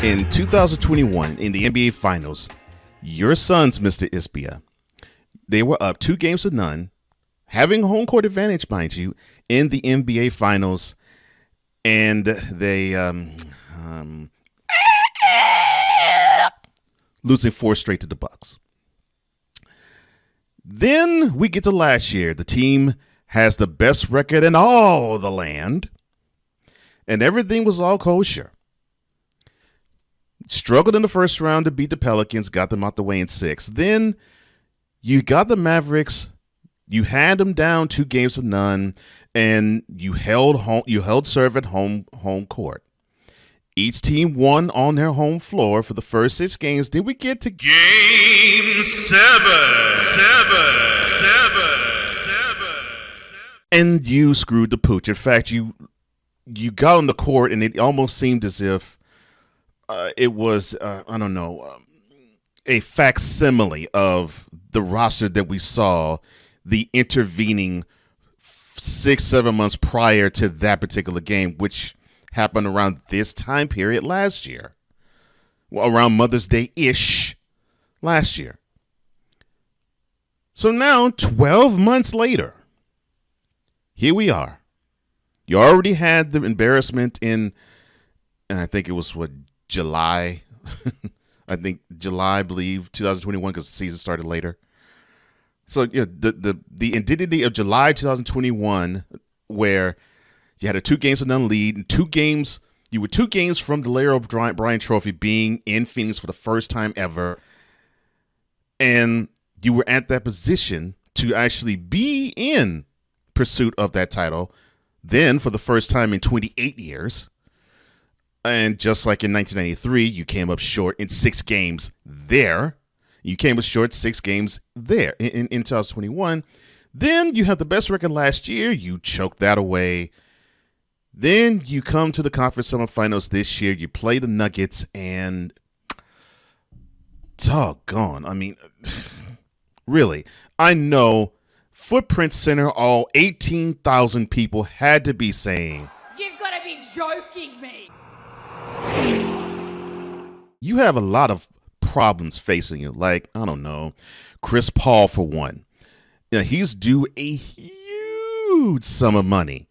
In 2021, in the NBA Finals, your Suns, Mr. Ishbia, they were up 2-0, having home court advantage, mind you, in the NBA Finals, and they losing 4 straight to the Bucks. Then we get to last year. The team has the best record in all the land, and everything was all kosher. Struggled in the first round to beat the Pelicans, got them out the way in 6. Then you got the Mavericks. You had them down 2-0, and you held serve at home court. Each team won on their home floor for the first 6 games. Then we get to Game 7. And you screwed the pooch. In fact, you got on the court, and it almost seemed as if it was, a facsimile of the roster that we saw the intervening 6-7 months prior to that particular game, which happened around this time period last year. Well, around Mother's Day-ish last year. So now, 12 months later, here we are. You already had the embarrassment in, and I think it was, July? I think July, I believe, 2021, because the season started later. So the indignity of July 2021, where you had a 2-0 lead, and you were 2 games from the Larry O'Brien Trophy being in Phoenix for the first time ever, and you were at that position to actually be in pursuit of that title, then for the first time in 28 years. And just like in 1993, you came up short in 6 games there. You came up short 6 games there in 2021. Then you have the best record last year. You choked that away. Then you come to the conference semifinals this year. You play the Nuggets, and doggone. I mean, really, I know Footprint Center, all 18,000 people had to be saying, "You've got to be joking me." You have a lot of problems facing you. Like, I don't know, Chris Paul, for one. He's due a huge sum of money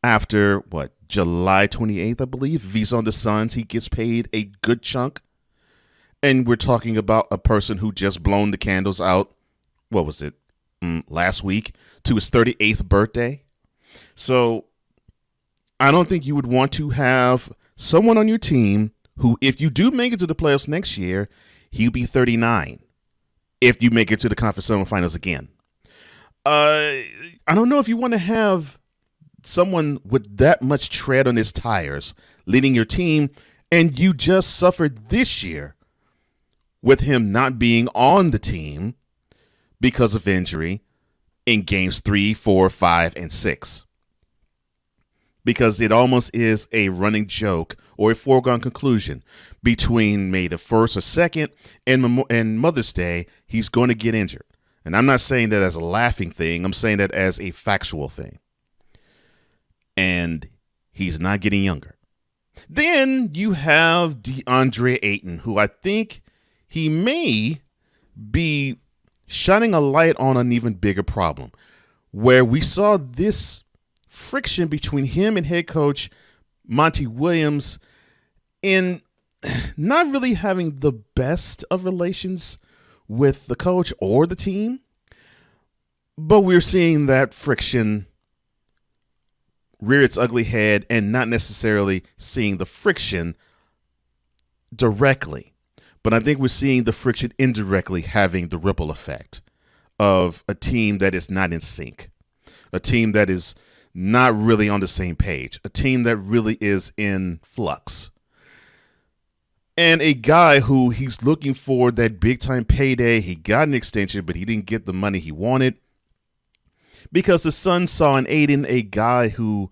after, July 28th, I believe. If he's on the Suns, he gets paid a good chunk. And we're talking about a person who just blown the candles out, last week, to his 38th birthday. So I don't think you would want to have someone on your team who, if you do make it to the playoffs next year, he'll be 39 if you make it to the conference semifinals again. I don't know if you want to have someone with that much tread on his tires leading your team, and you just suffered this year with him not being on the team because of injury in games 3, 4, 5, and 6. Because it almost is a running joke or a foregone conclusion between May the 1st or 2nd and Mother's Day, he's going to get injured. And I'm not saying that as a laughing thing. I'm saying that as a factual thing. And he's not getting younger. Then you have DeAndre Ayton, who I think he may be shining a light on an even bigger problem, where we saw this friction between him and head coach Monty Williams in not really having the best of relations with the coach or the team. But we're seeing that friction rear its ugly head, and not necessarily seeing the friction directly. But I think we're seeing the friction indirectly having the ripple effect of a team that is not in sync, a team that is not really on the same page, a team that really is in flux. And a guy who he's looking for that big-time payday. He got an extension, but he didn't get the money he wanted because the Suns saw in Ayton a guy who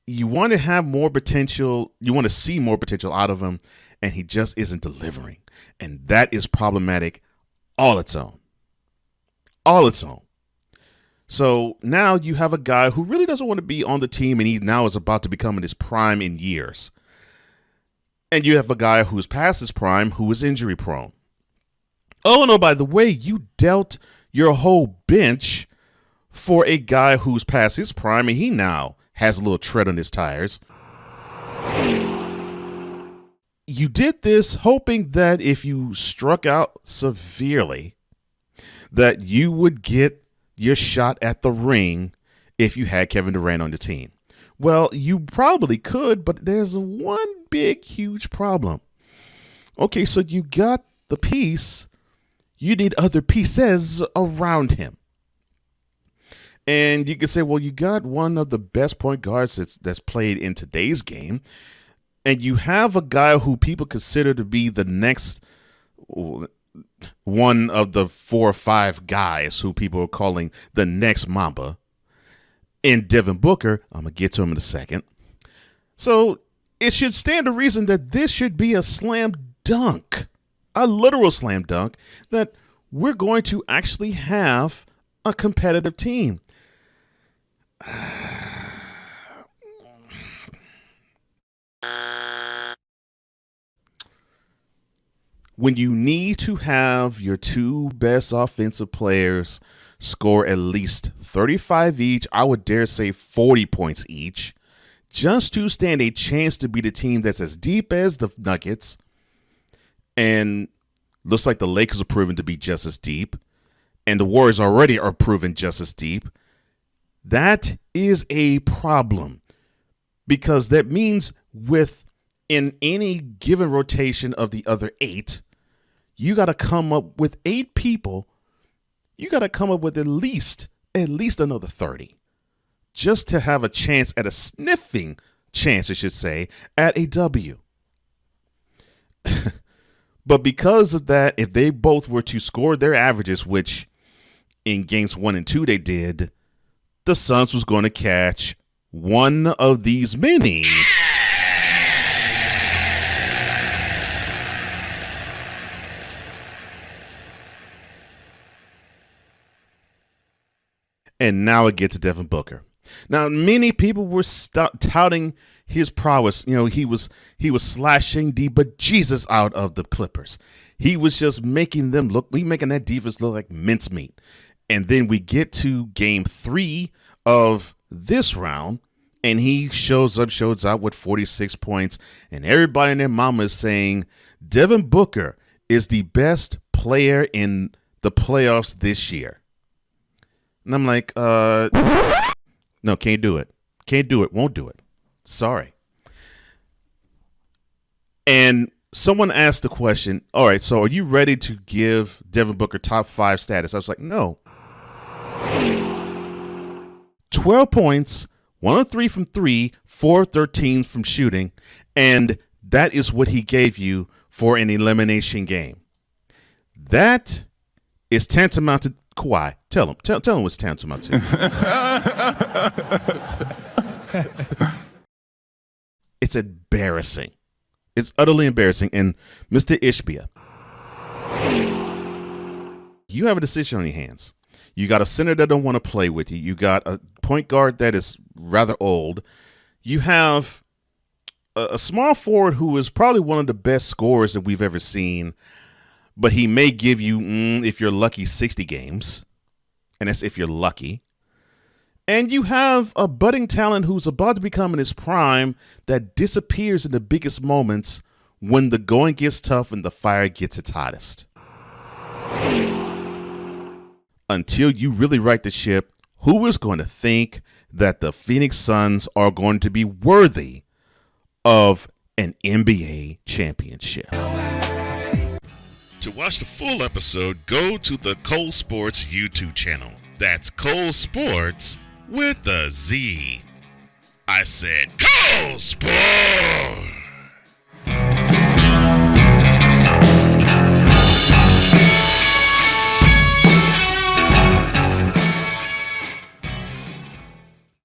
you want to have more potential, you want to see more potential out of him, and he just isn't delivering. And that is problematic all its own. All its own. So now you have a guy who really doesn't want to be on the team, and he now is about to become in his prime in years. And you have a guy who's past his prime who is injury prone. Oh, no, by the way, you dealt your whole bench for a guy who's past his prime, and he now has a little tread on his tires. You did this hoping that if you struck out severely, that you would get your shot at the ring if you had Kevin Durant on your team. Well, you probably could, but there's one big, huge problem. Okay, so you got the piece. You need other pieces around him. And you can say, well, you got one of the best point guards that's played in today's game. And you have a guy who people consider to be the next one of the 4 or 5 guys who people are calling the next Mamba. And Devin Booker, I'm going to get to him in a second. So it should stand to reason that this should be a slam dunk, a literal slam dunk, that we're going to actually have a competitive team. When you need to have your 2 best offensive players score at least 35 each, I would dare say 40 points each, just to stand a chance to be the team that's as deep as the Nuggets, and looks like the Lakers are proven to be just as deep, and the Warriors already are proven just as deep, that is a problem, because that means in any given rotation of the other 8, you got to come up with 8 people. You got to come up with at least another 30 just to have a chance at a sniffing chance, I should say, at a W. But because of that, if they both were to score their averages, which in games 1 and 2 they did, the Suns was going to catch one of these many. And now it gets to Devin Booker. Now, many people were touting his prowess. You know, he was slashing the bejesus out of the Clippers. He was just making that defense look like mincemeat. And then we get to game 3 of this round, and he shows out with 46 points, and everybody and their mama is saying Devin Booker is the best player in the playoffs this year. And I'm like, no, can't do it. Can't do it. Won't do it. Sorry. And someone asked the question, all right, so are you ready to give Devin Booker top 5 status? I was like, no. 12 points, 1 of 3 from 3, 4 of 13 from shooting, and that is what he gave you for an elimination game. That is tantamount to Kawhi. Tell him what's tantamount to. It's embarrassing. It's utterly embarrassing. And Mr. Ishbia, you have a decision on your hands. You got a center that don't want to play with you. You got a point guard that is rather old. You have a small forward who is probably one of the best scorers that we've ever seen, but he may give you, if you're lucky, 60 games. And that's if you're lucky. And you have a budding talent who's about to become in his prime that disappears in the biggest moments when the going gets tough and the fire gets its hottest. Until you really right the ship, who is going to think that the Phoenix Suns are going to be worthy of an NBA championship? To watch the full episode, go to the Cole Sportz YouTube channel. That's Cole Sportz with a Z. I said Cole Sportz!